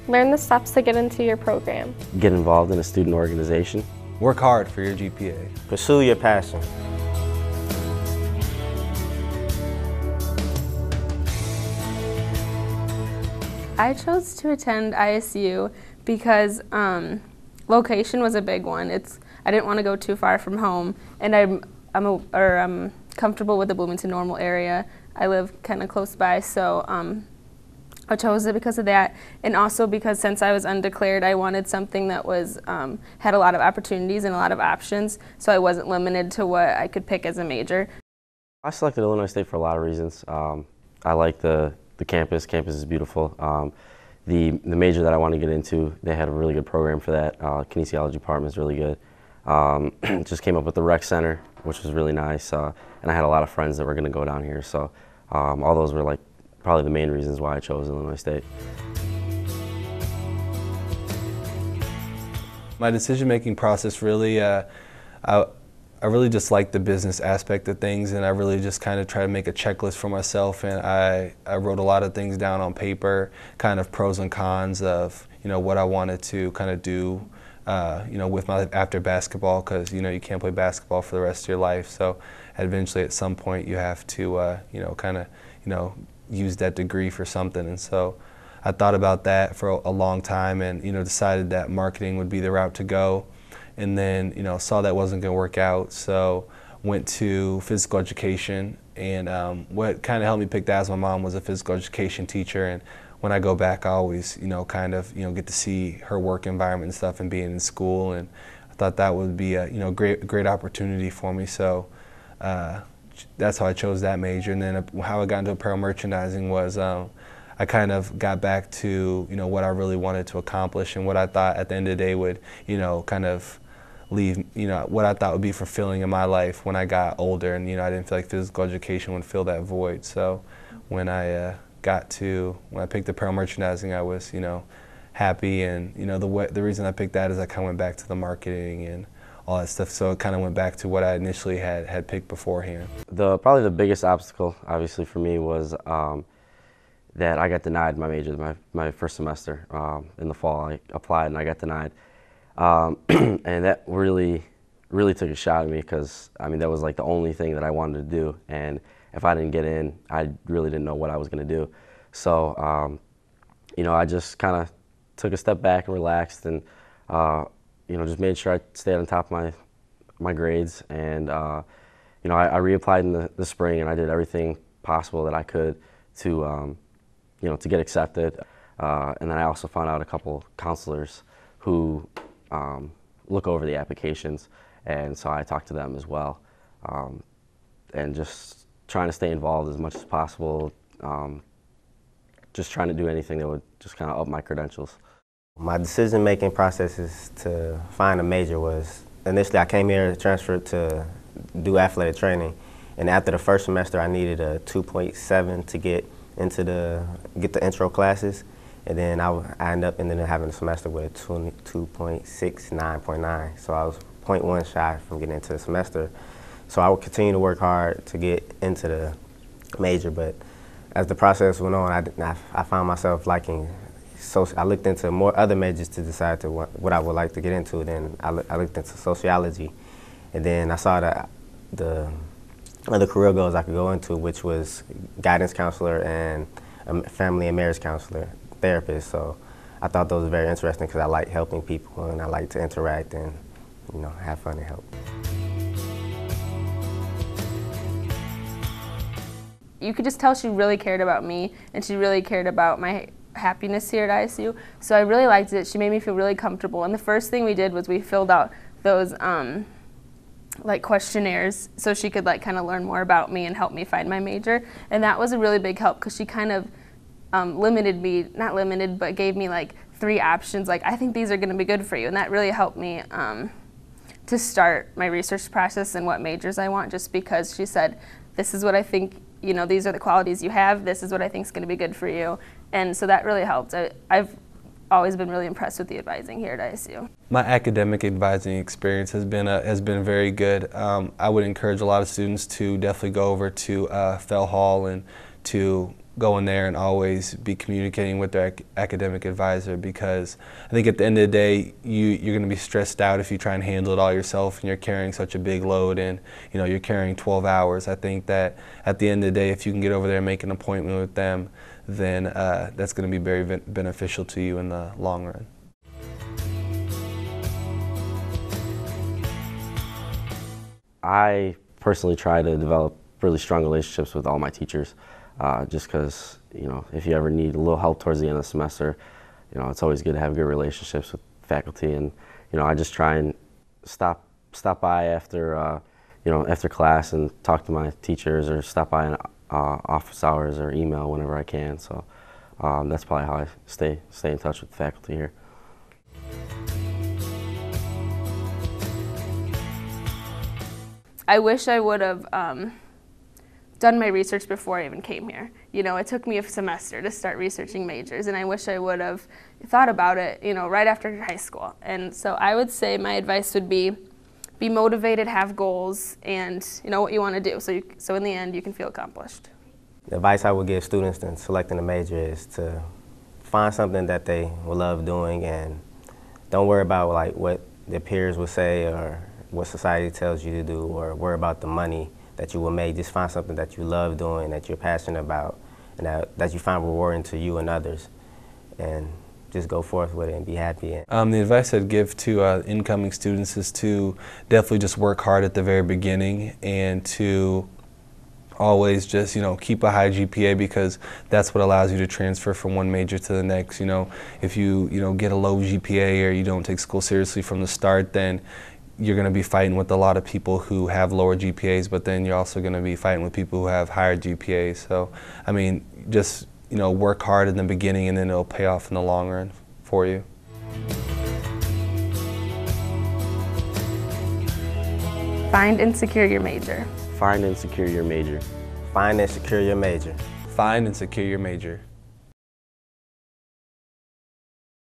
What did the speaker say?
Learn the steps to get into your program. Get involved in a student organization. Work hard for your GPA. Pursue your passion. I chose to attend ISU because location was a big one. I didn't want to go too far from home, and I'm comfortable with the Bloomington Normal area. I live kind of close by, so I chose it because of that, and also because since I was undeclared, I wanted something that was had a lot of opportunities and a lot of options, so I wasn't limited to what I could pick as a major. I selected Illinois State for a lot of reasons. I like the campus. Campus is beautiful. The major that I want to get into, they had a really good program for that. Kinesiology department is really good. Just came up with the rec center, which was really nice, and I had a lot of friends that were going to go down here. So all those were like probably the main reasons why I chose Illinois State. My decision-making process really, I really just like the business aspect of things, and I really just kind of try to make a checklist for myself, and I wrote a lot of things down on paper, kind of pros and cons of, what I wanted to kind of do, with my life after basketball, because, you can't play basketball for the rest of your life, so eventually at some point you have to, kind of, use that degree for something, and so I thought about that for a long time and, decided that marketing would be the route to go. And then, saw that wasn't going to work out, so went to physical education. And what kind of helped me pick that is my mom was a physical education teacher, and when I go back, I always, kind of, get to see her work environment and stuff, and being in school. And I thought that would be a, great opportunity for me. So that's how I chose that major. And then how I got into apparel merchandising was I kind of got back to, what I really wanted to accomplish and what I thought at the end of the day would, kind of leave, what I thought would be fulfilling in my life when I got older, and I didn't feel like physical education would fill that void. So when I when I picked apparel merchandising, I was happy, and the reason I picked that is I kind of went back to the marketing and all that stuff. So it kind of went back to what I initially had picked beforehand. Probably the biggest obstacle, obviously for me, was that I got denied my major my first semester in the fall. I applied and I got denied. And that really took a shot at me, because I mean that was like the only thing that I wanted to do, and if I didn't get in, I really didn't know what I was going to do. So I just kind of took a step back and relaxed, and just made sure I stayed on top of my grades, and I reapplied in the spring, and I did everything possible that I could to to get accepted. And then I also found out a couple counselors who look over the applications, and so I talked to them as well, and just trying to stay involved as much as possible, just trying to do anything that would just kind of up my credentials. My decision-making processes to find a major was, initially I came here transferred to do athletic training, and after the first semester I needed a 2.7 to get the intro classes. And then I ended up having a semester with a 2.69.9. So I was 0.1 shy from getting into the semester. So I would continue to work hard to get into the major. But as the process went on, I found myself liking I looked into more other majors to decide to what I would like to get into. Then I looked into sociology. And then I saw that the other career goals I could go into, which was guidance counselor and family and marriage counselor. Therapist, so I thought those were very interesting because I like helping people and I like to interact and have fun and help. You could just tell she really cared about me, and she really cared about my happiness here at ISU, so I really liked it. She made me feel really comfortable, and the first thing we did was we filled out those like questionnaires so she could kind of learn more about me and help me find my major, and that was a really big help because she kind of limited me, not limited, but gave me like 3 options, like I think these are going to be good for you, and that really helped me to start my research process and what majors I want, just because she said, this is what I think, these are the qualities you have, this is what I think is going to be good for you, and so that really helped. I've always been really impressed with the advising here at ISU. My academic advising experience has been very good. I would encourage a lot of students to definitely go over to Fell Hall and to go in there and always be communicating with their academic advisor, because I think at the end of the day, you're going to be stressed out if you try and handle it all yourself and you're carrying such a big load and you're carrying 12 hours. I think that at the end of the day, if you can get over there and make an appointment with them, then that's going to be very beneficial to you in the long run. I personally try to develop really strong relationships with all my teachers, just because, if you ever need a little help towards the end of the semester, it's always good to have good relationships with faculty. And, I just try and stop by after, after class and talk to my teachers, or stop by in office hours or email whenever I can. So that's probably how I stay in touch with the faculty here. I wish I would have done my research before I even came here. It took me a semester to start researching majors, and I wish I would have thought about it, right after high school. And so I would say my advice would be motivated, have goals, and know what you want to do, so in the end you can feel accomplished. The advice I would give students in selecting a major is to find something that they will love doing, and don't worry about what their peers will say or what society tells you to do, or worry about the money that you will make. Just find something that you love doing, that you're passionate about, and that you find rewarding to you and others, and just go forth with it and be happy. The advice I'd give to incoming students is to definitely just work hard at the very beginning, and to always just keep a high GPA, because that's what allows you to transfer from one major to the next. If you get a low GPA or you don't take school seriously from the start, then you're going to be fighting with a lot of people who have lower GPAs, but then you're also going to be fighting with people who have higher GPAs. So, I mean, just work hard in the beginning, and then it'll pay off in the long run for you. Find and secure your major. Find and secure your major. Find and secure your major. Find and secure your major.